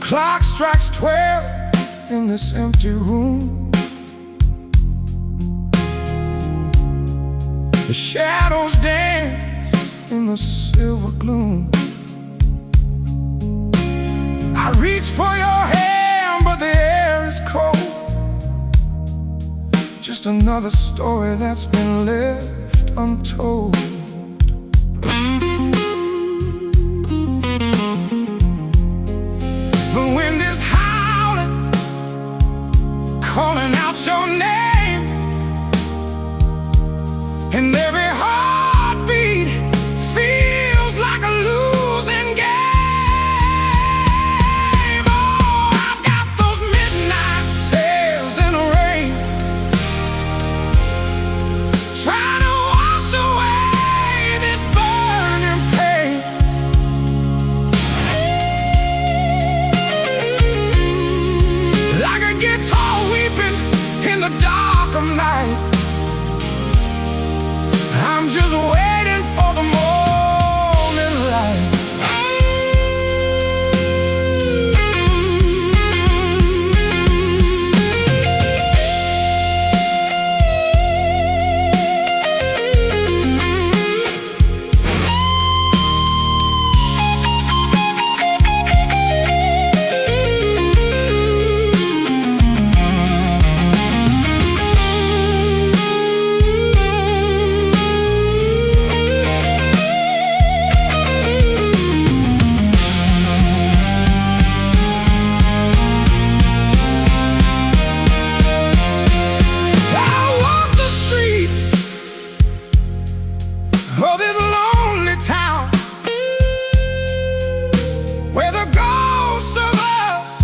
clock strikes 12 in this empty room. The shadows dance in the silver gloom. I reach for your hand, but the air is cold. Just another story that's been left untold. The wind is howling, calling out your name, and every heartbeat feels like a losing game. Oh, I've got those midnight tales in the rain, trying to wash away this burning pain. Like a guitar weeping in the dark of night, I'm just waiting for the morning light. Oh, this lonely town, where the ghosts of us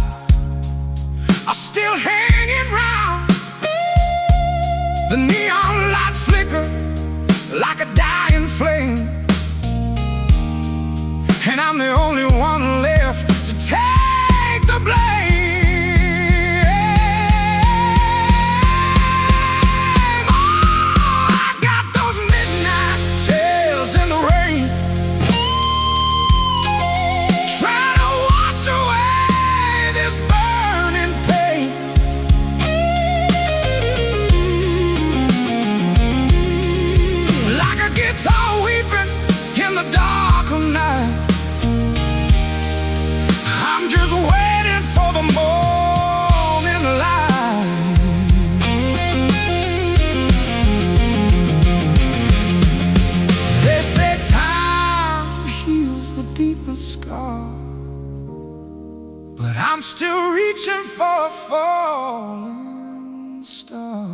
are still hanging round. The neon lights flicker like a dying flame, and I'm the only one left to take the blame. I'm just waiting for the morning light. They say time heals the deepest scar, but I'm still reaching for a falling star.